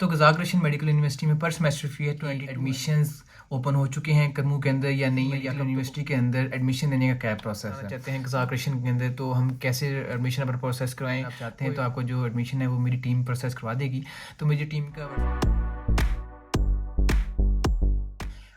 तो Kazakh Russian medical university में पर सेमेस्टर फ़ी है 20। एडमिशन्स ओपन हो चुके हैं करमू के अंदर या नहीं, या यूनिवर्सिटी के अंदर एडमिशन लेने का क्या प्रोसेस है। चाहते हैं कज़ाक रशियन के अंदर तो हम कैसे एडमिशन अपना प्रोसेस करवाएं। आप चाहते हैं तो आपको जो एडमिशन है वो मेरी टीम प्रोसेस करवा देगी। तो मेरी टीम का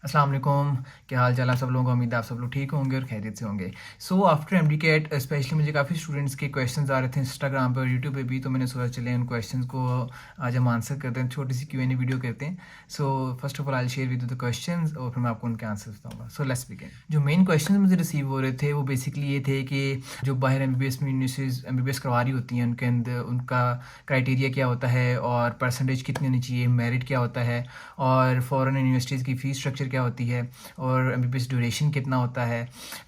अस्सलाम वालेकुम, क्या हाल चाल है सब लोगों का। उम्मीद है आप सब लोग ठीक होंगे और खैरियत से होंगे। सो आफ्टर एमडीकेट स्पेशली मुझे काफ़ी स्टूडेंट्स के क्वेश्चंस आ रहे थे इंस्टाग्राम पर और यूट्यूब पे भी, तो मैंने सोचा चले उन क्वेश्चंस को आज हम आंसर करते हैं, छोटी सी Q&A वीडियो करते हैं। So first of all I share with the questions और फिर मैं आपको उनके आंसर बताऊँगा। So let's begin. जो मेन क्वेश्चन मुझे रिसीव हो रहे थे वो बेसिकली ये थे कि जो बाहर MBBS में यूनिवर्सिटीज़ MBBS करवा रही होती हैं उनके अंदर उनका क्राइटेरिया क्या होता है और परसेंटेज कितनी होनी चाहिए, मेरिट क्या होता है और फॉरेन यूनिवर्सिटीज़ की फ़ीस स्ट्रक्चर क्या होती है और MBBS ड्यूरेशन कितना होता है।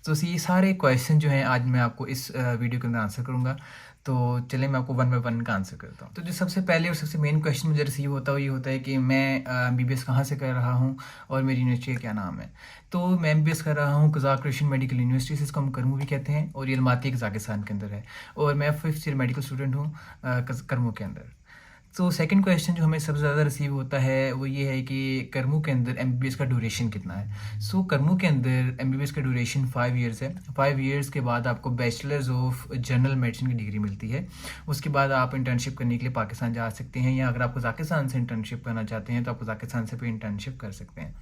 तो ये सारे क्वेश्चन जो हैं आज मैं आपको इस वीडियो के अंदर आंसर करूँगा। तो चलिए मैं आपको वन बाय वन का आंसर करता हूँ। तो जो सबसे पहले और सबसे मेन क्वेश्चन मुझे रिसीव होता है ये होता है कि मैं MBBS कहाँ से कर रहा हूँ और मेरी यूनिवर्सिटी का क्या नाम है। तो मैं MBBS कर रहा हूँ कज़ाक रशियन मेडिकल यूनिवर्सिटी, इसको हम करमू भी कहते हैं, और ये अलमाती कज़ाकिस्तान के अंदर है और मैं 5th ईयर मेडिकल स्टूडेंट हूँ करमू के अंदर। तो सेकंड क्वेश्चन जो हमें सबसे ज़्यादा रिसीव होता है वो ये है कि करमू के अंदर MBBS का ड्यूरेशन कितना है। सो करमू के अंदर MBBS का ड्यूरेशन 5 इयर्स है। 5 इयर्स के बाद आपको बैचलर्स ऑफ जनरल मेडिसिन की डिग्री मिलती है। उसके बाद आप इंटर्नशिप करने के लिए पाकिस्तान जा सकते हैं, या अगर आप कज़ाकिस्तान से इंटर्नशिप करना चाहते हैं तो आप कज़ाकिस्तान से भी इंटर्नशिप कर सकते हैं।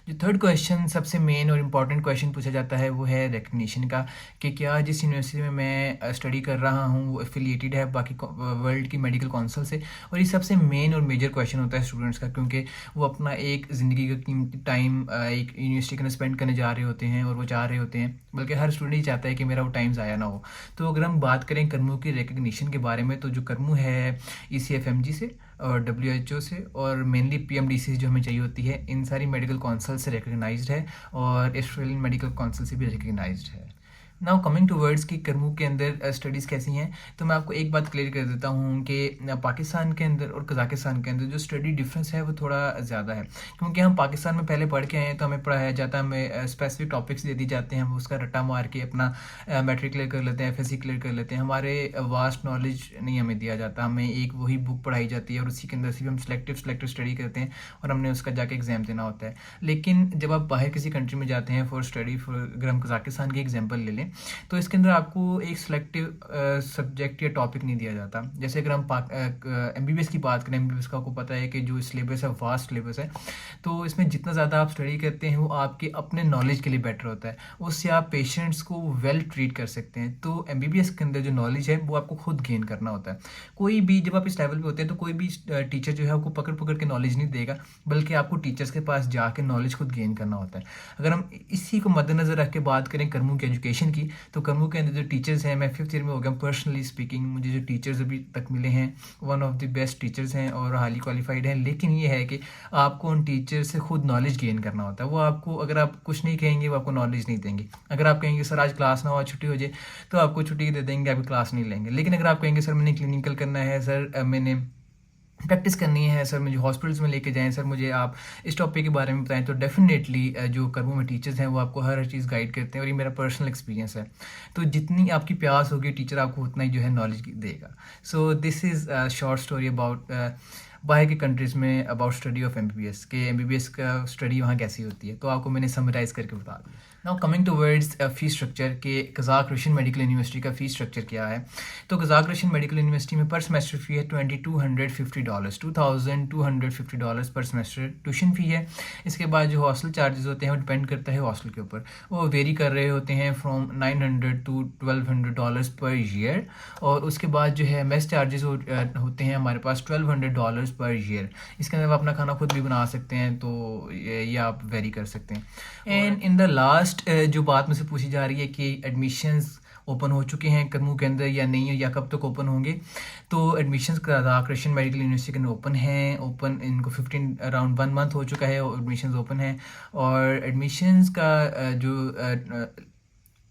जो थर्ड क्वेश्चन सबसे मेन और इम्पॉर्टेंट क्वेश्चन पूछा जाता है वो है रिकग्निशन का, कि क्या जिस यूनिवर्सिटी में मैं स्टडी कर रहा हूँ वो एफिलिएटेड है बाकी वर्ल्ड की मेडिकल काउंसिल से। और ये सबसे मेन और मेजर क्वेश्चन होता है स्टूडेंट्स का, क्योंकि वो अपना एक ज़िंदगी का कीमती टाइम एक यूनिवर्सिटी के अंदर स्पेंड करने जा रहे होते हैं और वो चाह रहे होते हैं, बल्कि हर स्टूडेंट ही चाहता है कि मेरा वो टाइम ज़ाया ना हो। तो अगर हम बात करें करमू की रिकग्निशन के बारे में, तो जो करमू है ECFMG से और WHO से और मेनली PMDC जो हमें चाहिए होती है, इन सारी मेडिकल काउंसिल से रिकग्नाइज्ड है और ऑस्ट्रेलियन मेडिकल काउंसिल से भी रिकग्नाइज्ड है। नाउ कमिंग टू वर्ड्स की करमू के अंदर स्टडीज़ कैसी हैं, तो मैं आपको एक बात क्लियर कर देता हूँ कि पाकिस्तान के अंदर और कज़ाकिस्तान के अंदर जो स्टडी डिफरेंस है वो थोड़ा ज़्यादा है, क्योंकि हम पाकिस्तान में पहले पढ़ के आए हैं तो हमें पढ़ाया जाता है, हमें स्पेसिफिक टॉपिक्स दे दी जाते हैं, हम उसका रट्टा मार के अपना मैट्रिक क्लियर कर लेते हैं, FSC क्लियर कर लेते हैं। हमारे वास्ट नॉलेज नहीं हमें दिया जाता, हमें एक वही बुक पढ़ाई जाती है और उसी के अंदर से भी हम सिलेक्टिव स्टडी करते हैं और हमने उसका जाके एग्ज़ाम देना होता है। लेकिन जब आप बाहर किसी कंट्री में जाते हैं फॉर स्टडी, अगर हम कज़ाकिस्तान की एग्जाम्पल ले लें तो इसके अंदर आपको एक सिलेक्टिव सब्जेक्ट या टॉपिक नहीं दिया जाता। जैसे अगर हम MBBS की बात करें, MBBS का आपको पता है कि जो सिलेबस है वास्ट सिलेबस है, तो इसमें जितना ज़्यादा आप स्टडी करते हैं वो आपके अपने नॉलेज के लिए बेटर होता है, उससे आप पेशेंट्स को वेल ट्रीट कर सकते हैं। तो MBBS के अंदर जो नॉलेज है वो आपको खुद गेन करना होता है। कोई भी जब आप इस लेवल पे होते हैं तो कोई भी टीचर जो है आपको पकड़ पकड़ के नॉलेज नहीं देगा, बल्कि आपको टीचर्स के पास जाके नॉलेज खुद गेन करना होता है। अगर हम इसी को मद्देनज़र रख के बात करें करमू की एजुकेशन की, तो करमू के अंदर जो टीचर्स हैं, मैं 5th ईयर में हो गया पर्सनली स्पीकिंग, मुझे जो टीचर्स अभी तक मिले हैं one of the best teachers हैं और हाईली क्वालिफाइड हैं। लेकिन ये है कि आपको उन टीचर से खुद नॉलेज गेन करना होता है। वो आपको, अगर आप कुछ नहीं कहेंगे वो आपको नॉलेज नहीं देंगे। अगर आप कहेंगे सर आज क्लास ना हो, आज छुट्टी हो जाए, तो आपको छुट्टी दे देंगे, आपकी क्लास नहीं लेंगे। लेकिन अगर आप कहेंगे सर मैंने क्लिनिकल करना है, सर मैंने प्रैक्टिस करनी है, सर मुझे हॉस्पिटल्स में लेके जाएं, सर मुझे आप इस टॉपिक के बारे में बताएं, तो डेफिनेटली जो करमू में टीचर्स हैं वो आपको हर चीज़ गाइड करते हैं और ये मेरा पर्सनल एक्सपीरियंस है। तो जितनी आपकी प्यास होगी टीचर आपको उतना ही जो है नॉलेज देगा। So this is short story about बाहर की कंट्रीज़ में अबाउट स्टडी ऑफ MBBS के MBBS का स्टडी वहाँ कैसी होती है, तो आपको मैंने समराइज़ करके बता दिया। Now coming towards fees structure के कज़ाक रशियन मेडिकल यूनिवर्सिटी का फ़ीस स्ट्रक्चर क्या है। तो कज़ाक रशियन मेडिकल यूनिवर्सिटी में पर सेमेस्टर फ़ी है $2250, $2250 पर सेमेस्टर ट्यूशन फ़ी है। इसके बाद जो हॉस्टल चार्जेस होते हैं वो डिपेंड करता है हॉस्टल के ऊपर, वो वेरी कर रहे होते हैं फ्रॉम $900 to $1200 पर ईयर। और उसके बाद जो है मेस चार्जेस होते हैं हमारे पास $1200 पर ईयर। इसके अंदर आप अपना खाना खुद भी बना सकते हैं, तो ये आप वेरी कर सकते हैं। एंड इन द लास्ट जो बात मुझसे पूछी जा रही है कि एडमिशन्स ओपन हो चुके हैं करमू के अंदर या नहीं, या कब तक ओपन होंगे, तो admissions Kazakh Russian medical university के अंदर ओपन हैं। ओपन इनको 15 अराउंड 1 मंथ हो चुका है और एडमिशन्स ओपन हैं। और एडमिशन्स का जो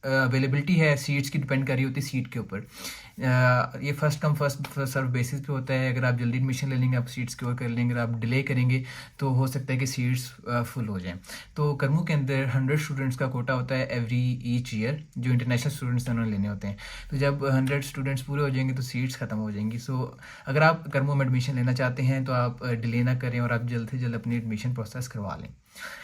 अवेलेबिलिटी है सीट्स की डिपेंड कर रही होती है सीट के ऊपर। ये first come first serve basis पे होता है। अगर आप जल्दी एडमिशन ले लेंगे आप सीट सिक्योर कर लेंगे, अगर आप डिले करेंगे तो हो सकता है कि सीट्स फुल हो जाएं। तो करमू के अंदर 100 स्टूडेंट्स का कोटा होता है एवरी ईच ईयर, जो इंटरनेशनल स्टूडेंट्स उन्होंने लेने होते हैं। तो जब 100 स्टूडेंट्स पूरे हो जाएंगे तो सीट्स ख़त्म हो जाएंगी। सो अगर आप करमू में एडमिशन लेना चाहते हैं तो आप डिले ना करें और आप जल्द से जल्द अपनी एडमिशन प्रोसेस करवा लें।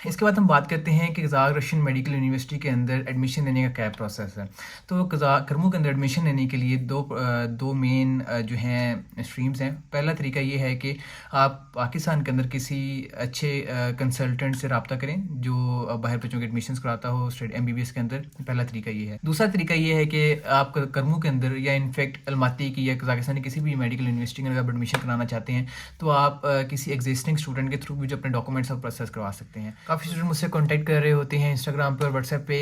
इसके बाद हम बात करते हैं कि कज़ाक रशियन मेडिकल यूनिवर्सिटी के अंदर एडमिशन लेने का क्या प्रोसेस है। तो करमू के अंदर एडमिशन लेने के लिए दो मेन जो हैं स्ट्रीम्स हैं। पहला तरीका ये है कि आप पाकिस्तान के अंदर किसी अच्छे कंसल्टेंट से रब्ता करें जो बाहर बच्चों के एडमिशन कराता हो स्टेट MBBS के अंदर। पहला तरीका ये है। दूसरा तरीका ये है कि आप करमू के अंदर या इनफैक्ट अलमाती की या कज़ाकिस्तान की किसी भी मेडिकल यूनिवर्सिटी के अंदर आप एडमिशन कराना चाहते हैं तो आप किसी एग्जिस्टिंग स्टूडेंट के थ्रू भी जो अपने डॉक्यूमेंट्स आप प्रोसेस करवा सकते हैं। काफ़ी स्टूडेंट मुझसे कांटेक्ट कर रहे होते हैं इंस्टाग्राम पर और व्हाट्सएप पे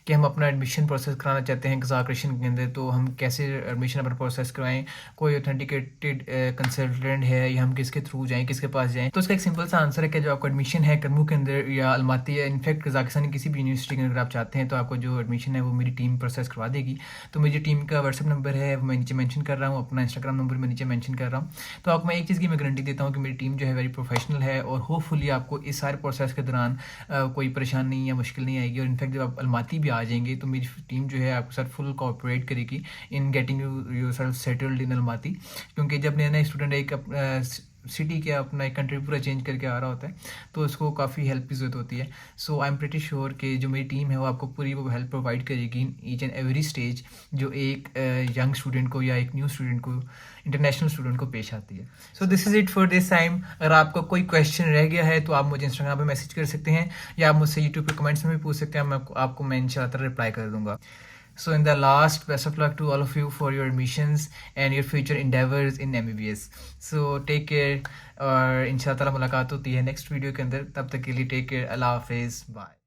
कि हम अपना एडमिशन प्रोसेस कराना चाहते हैं कज़ाक रशियन के अंदर, तो हम कैसे एडमिशन अपना प्रोसेस करवाएं, कोई ऑथेंटिकेटेड कंसल्टेंट है या हम किसके थ्रू जाएं, किसके पास जाएं। तो इसका एक सिंपल सा आंसर है कि जो आपको एडमिशन है करमू के अंदर या अलमाती या इनफैक्ट कज़ाकिस्तान की किसी भी यूनिवर्सिटी के अंदर आप चाहते हैं तो आपको जो एडमिशन है वो मेरी टीम प्रोसेस करवा देगी। तो मेरी टीम का व्हाट्सएप नंबर है वो मैं नीचे मेंशन कर रहा हूँ, अपना इंस्टाग्राम नंबर मैं नीचे मेंशन कर रहा हूँ। तो आपको मैं एक चीज़ की मैं गारंटी देता हूँ कि मेरी टीम जो है वेरी प्रोफेशनल है और होपफुली आपको इस सारे प्रोसेस के दौरान कोई परेशानी या मुश्किल नहीं आएगी। और इनफैक्ट जब आप अलमाती भी आ जाएंगे तो मेरी टीम जो है आपके साथ फुल कोऑपरेट करेगी in getting yourself settled in Almaty. क्योंकि जब नया नया स्टूडेंट एक सिटी के अपना एक कंट्री पूरा चेंज करके आ रहा होता है तो उसको काफ़ी हेल्प की ज़रूरत होती है। सो आई एम प्रीटी श्योर कि जो मेरी टीम है वो आपको पूरी वो हेल्प प्रोवाइड करेगी in each and every stage जो एक यंग स्टूडेंट को या एक न्यू स्टूडेंट को, इंटरनेशनल स्टूडेंट को पेश आती है। So this is it for this time. अगर आपका कोई क्वेश्चन रह गया है तो आप मुझे इंस्टाग्राम पे मैसेज कर सकते हैं या आप मुझसे यूट्यूब पे कमेंट्स में भी पूछ सकते हैं, मैं इंशाल्लाह रिप्लाई कर दूंगा। So in the last, best of luck to all of you for your admissions and your future endeavors in MBBS. So take care और इंशाल्लाह मुलाकात होती है नेक्स्ट वीडियो के अंदर। तब तक के लिए टेक केयर, अल्लाह हाफिज़, बाय।